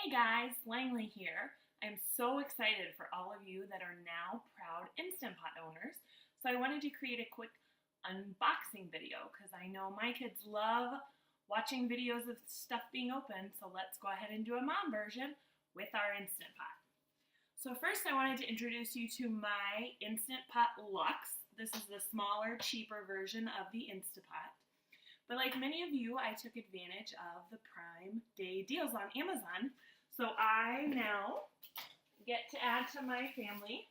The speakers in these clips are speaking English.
Hey guys, Langley here. I'm so excited for all of you that are now proud Instant Pot owners. So I wanted to create a quick unboxing video because I know my kids love watching videos of stuff being opened. So let's go ahead and do a mom version with our Instant Pot. So first I wanted to introduce you to my Instant Pot Luxe. This is the smaller, cheaper version of the Instant Pot. But like many of you, I took advantage of the Prime Day deals on Amazon. So I now get to add to my family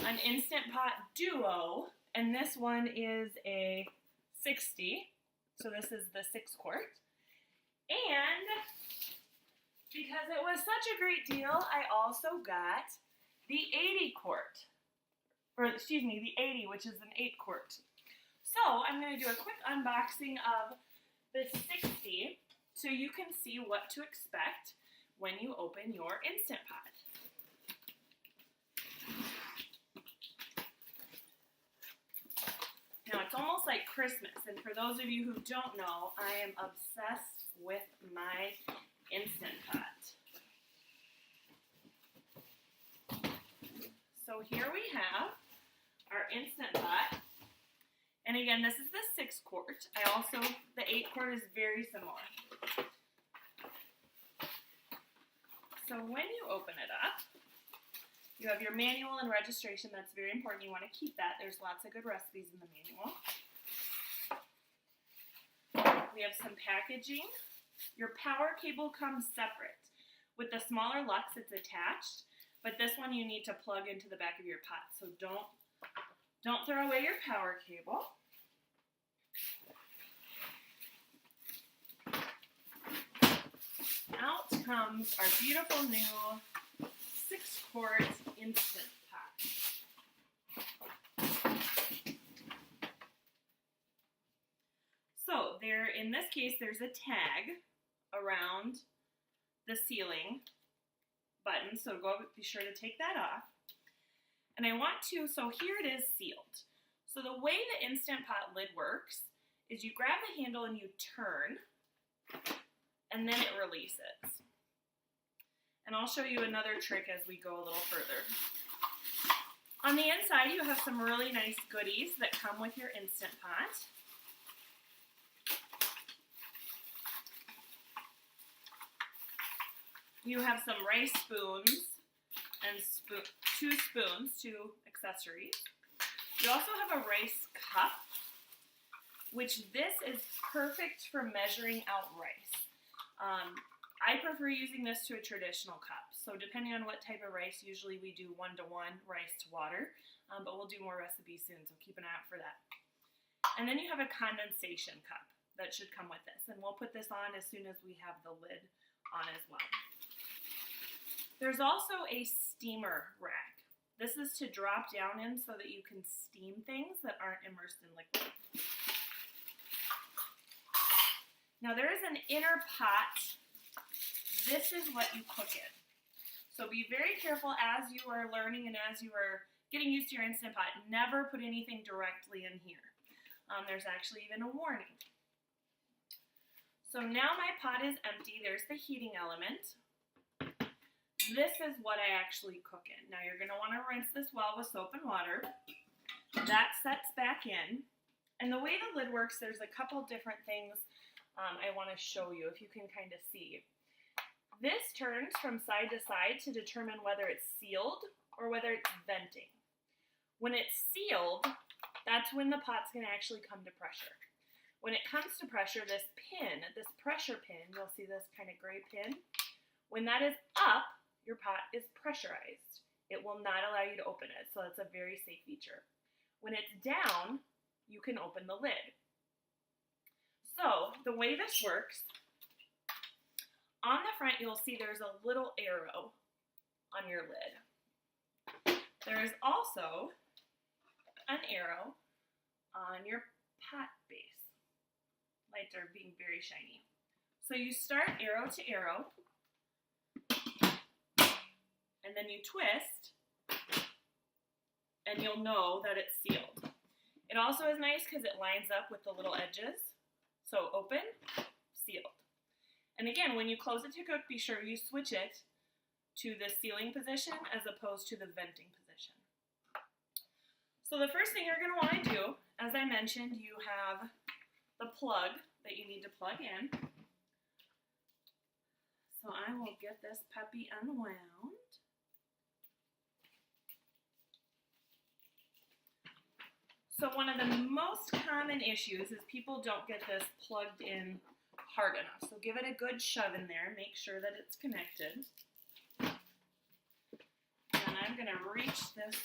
an Instant Pot Duo. And this one is a 60. So this is the 6 quart. And because it was such a great deal, I also got the 80 quart. Or excuse me, the 80, which is an 8 quart. So I'm going to do a quick unboxing of the 60 so you can see what to expect when you open your Instant Pot. Now it's almost like Christmas, and for those of you who don't know, I am obsessed with my Instant Pot. So here we have our Instant Pot. And again, this is the 6 quart. The 8 quart is very similar. So when you open it up, you have your manual and registration. That's very important. You want to keep that. There's lots of good recipes in the manual. We have some packaging. Your power cable comes separate. With the smaller Luxe, it's attached, but this one you need to plug into the back of your pot. So don't throw away your power cable. Out comes our beautiful new 6 quart Instant Pot. So in this case, there's a tag around the sealing button. So be sure to take that off. And so here it is sealed. So the way the Instant Pot lid works is you grab the handle and you turn, and then it releases. And I'll show you another trick as we go a little further. On the inside, you have some really nice goodies that come with your Instant Pot. You have some rice spoons and 2 spoons, 2 accessories. You also have a rice cup, which this is perfect for measuring out rice. I prefer using this to a traditional cup. So depending on what type of rice, usually we do 1-to-1 rice to water, but we'll do more recipes soon, so keep an eye out for that. And then you have a condensation cup that should come with this, and we'll put this on as soon as we have the lid on as well. There's also a steamer rack. This is to drop down in so that you can steam things that aren't immersed in liquid. Now there is an inner pot. This is what you cook in. So be very careful as you are learning and as you are getting used to your Instant Pot. Never put anything directly in here. There's actually even a warning. So now my pot is empty. There's the heating element. This is what I actually cook in. Now you're going to want to rinse this well with soap and water. That sets back in. And the way the lid works, there's a couple different things I want to show you if you can kind of see. This turns from side to side to determine whether it's sealed or whether it's venting. When it's sealed, that's when the pot's going to actually come to pressure. When it comes to pressure, this pressure pin, you'll see this kind of gray pin, when that is up, your pot is pressurized. It will not allow you to open it, so that's a very safe feature. When it's down, you can open the lid. So the way this works, on the front you'll see there's a little arrow on your lid. There is also an arrow on your pot base. Lights are being very shiny. So you start arrow to arrow, and then you twist, and you'll know that it's sealed. It also is nice because it lines up with the little edges. So open, sealed. And again, when you close it to cook, be sure you switch it to the sealing position as opposed to the venting position. So the first thing you're going to want to do, as I mentioned, you have the plug that you need to plug in. So I will get this puppy unwound. So one of the most common issues is people don't get this plugged in hard enough. So give it a good shove in there. Make sure that it's connected. And I'm going to reach this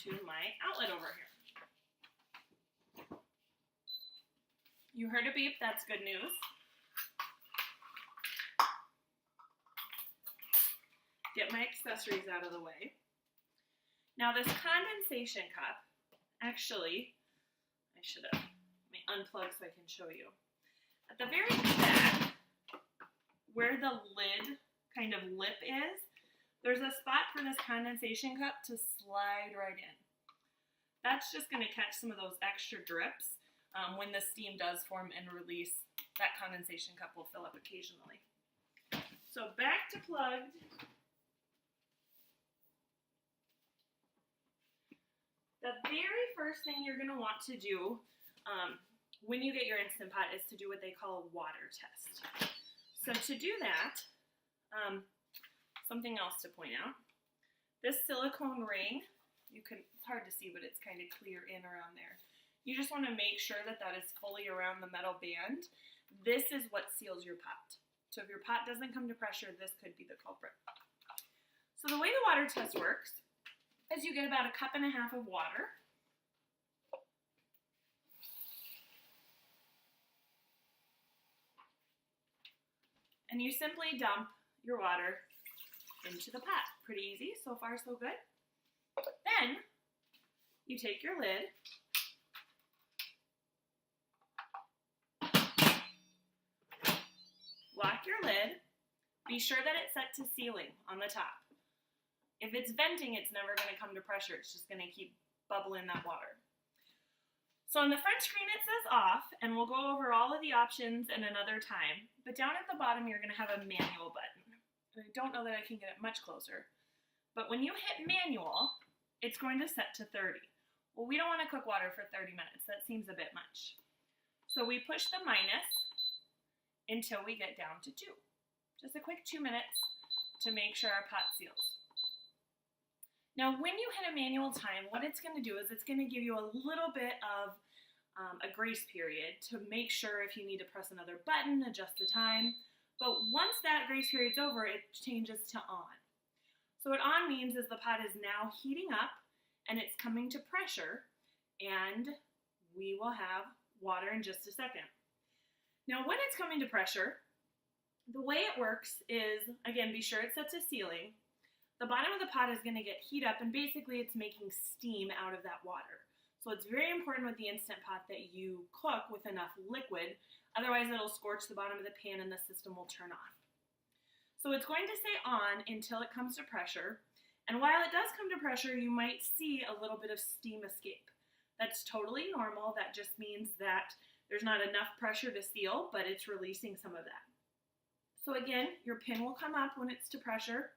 to my outlet over here. You heard a beep. That's good news. Get my accessories out of the way. Now this condensation cup, actually, I should have unplugged so I can show you. At the very back, where the lid kind of lip is, there's a spot for this condensation cup to slide right in. That's just going to catch some of those extra drips. When the steam does form and release, that condensation cup will fill up occasionally. So back to plugged. The very first thing you're going to want to do when you get your Instant Pot is to do what they call a water test. So to do that, something else to point out, this silicone ring, it's hard to see, but it's kind of clear in around there. You just want to make sure that that is fully around the metal band. This is what seals your pot. So if your pot doesn't come to pressure, this could be the culprit. So the way the water test works is you get about 1.5 cups of water. And you simply dump your water into the pot. Pretty easy, so far so good. Then you take your lid, lock your lid, be sure that it's set to sealing on the top. If it's venting, it's never going to come to pressure. It's just going to keep bubbling that water. So on the front screen it says off, and we'll go over all of the options in another time. But down at the bottom you're going to have a manual button. I don't know that I can get it much closer. But when you hit manual, it's going to set to 30. Well, we don't want to cook water for 30 minutes. That seems a bit much. So we push the minus until we get down to 2. Just a quick 2 minutes to make sure our pot seals. Now, when you hit a manual time, what it's going to do is it's going to give you a little bit of a grace period to make sure if you need to press another button, adjust the time. But once that grace period's over, it changes to on. So what on means is the pot is now heating up and it's coming to pressure, and we will have water in just a second. Now, when it's coming to pressure, the way it works is, again, be sure it's set to sealing. The bottom of the pot is going to get heat up, and basically it's making steam out of that water. So it's very important with the Instant Pot that you cook with enough liquid, otherwise it'll scorch the bottom of the pan and the system will turn off. So it's going to stay on until it comes to pressure, and while it does come to pressure, you might see a little bit of steam escape. That's totally normal. That just means that there's not enough pressure to seal, but it's releasing some of that. So again, your pin will come up when it's to pressure,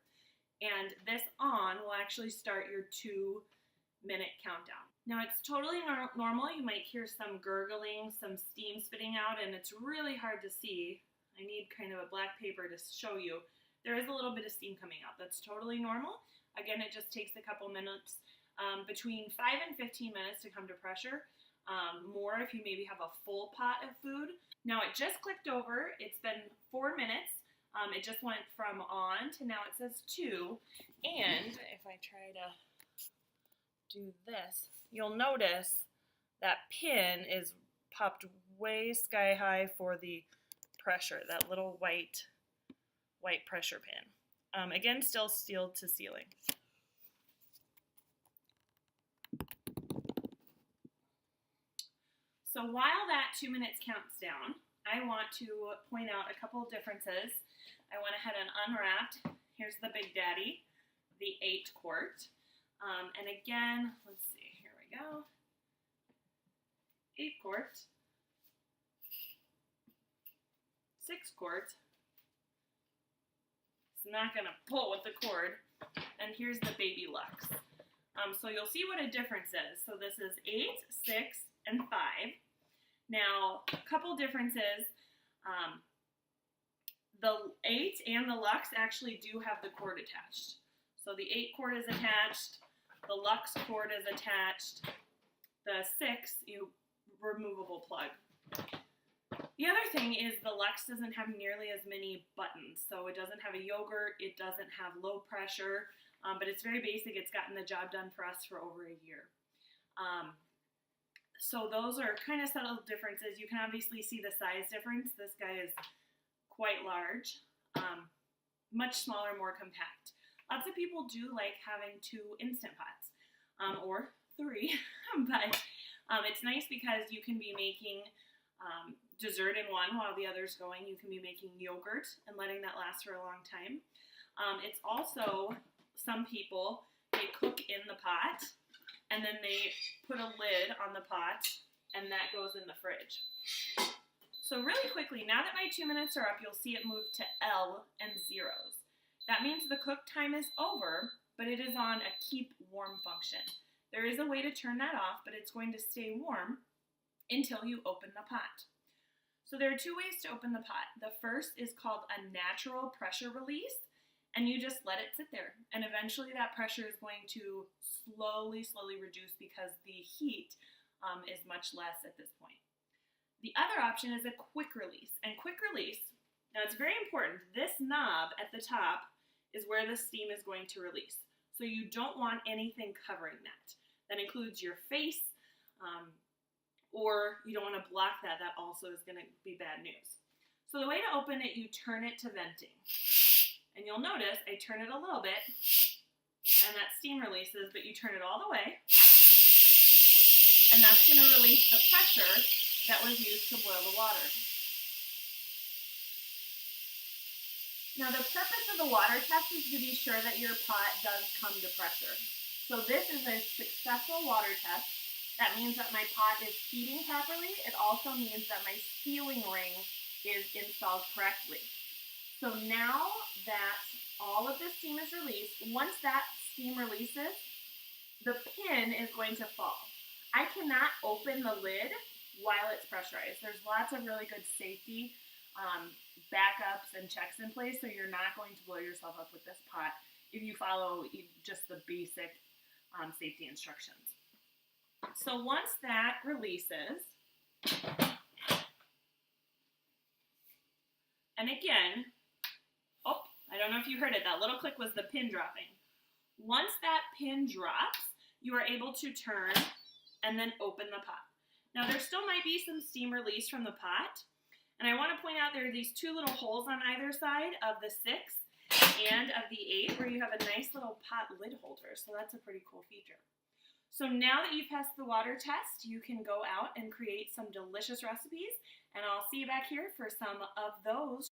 and this on will actually start your 2-minute countdown. Now it's totally normal. You might hear some gurgling, some steam spitting out, and it's really hard to see. I need kind of a black paper to show you. There is a little bit of steam coming out. That's totally normal. Again, it just takes a couple minutes, between 5 and 15 minutes to come to pressure. More if you maybe have a full pot of food. Now it just clicked over. It's been 4 minutes. It just went from on to now it says 2. And if I try to do this, you'll notice that pin is popped way sky high for the pressure, that little white pressure pin. Again, still sealed to sealing. So while that 2 minutes counts down, I want to point out a couple of differences. I went ahead and unwrapped. Here's the Big Daddy, the 8-quart. And again, let's see, here we go. 8-quart, 6 Lux cord. It's not going to pull with the cord. And here's the baby Lux. So you'll see what a difference is. So this is 8, 6, and 5. Now, a couple differences. The 8 and the Lux actually do have the cord attached. So the 8 cord is attached, the Lux cord is attached, the 6, removable plug. The other thing is the Lux doesn't have nearly as many buttons. So it doesn't have a yogurt, it doesn't have low pressure, but it's very basic. It's gotten the job done for us for over a year. So those are kind of subtle differences. You can obviously see the size difference. This guy is quite large, much smaller, more compact. Lots of people do like having 2 Instant Pots, or 3, but it's nice because you can be making dessert in one while the other's going. You can be making yogurt and letting that last for a long time. It's also, some people, they cook in the pot, and then they put a lid on the pot, and that goes in the fridge. So really quickly, now that my 2 minutes are up, you'll see it move to L and zeros. That means the cook time is over, but it is on a keep warm function. There is a way to turn that off, but it's going to stay warm until you open the pot. So there are 2 ways to open the pot. The first is called a natural pressure release, and you just let it sit there. And eventually that pressure is going to slowly reduce because the heat is much less at this point. The other option is a quick release. And quick release, now it's very important, this knob at the top is where the steam is going to release. So you don't want anything covering that. That includes your face, or you don't want to block that. That also is going to be bad news. So the way to open it, you turn it to venting. And you'll notice I turn it a little bit, and that steam releases, but you turn it all the way, and that's going to release the pressure that was used to boil the water. Now the purpose of the water test is to be sure that your pot does come to pressure. So this is a successful water test. That means that my pot is heating properly. It also means that my sealing ring is installed correctly. So now that all of the steam is released, once that steam releases, the pin is going to fall. I cannot open the lid while it's pressurized. There's lots of really good safety backups and checks in place, so you're not going to blow yourself up with this pot if you follow just the basic safety instructions. So once that releases, and again, I don't know if you heard it, that little click was the pin dropping. Once that pin drops, you are able to turn and then open the pot. Now there still might be some steam release from the pot, and I want to point out there are these 2 little holes on either side of the 6 and of the 8 where you have a nice little pot lid holder, so that's a pretty cool feature. So now that you've passed the water test, you can go out and create some delicious recipes, and I'll see you back here for some of those.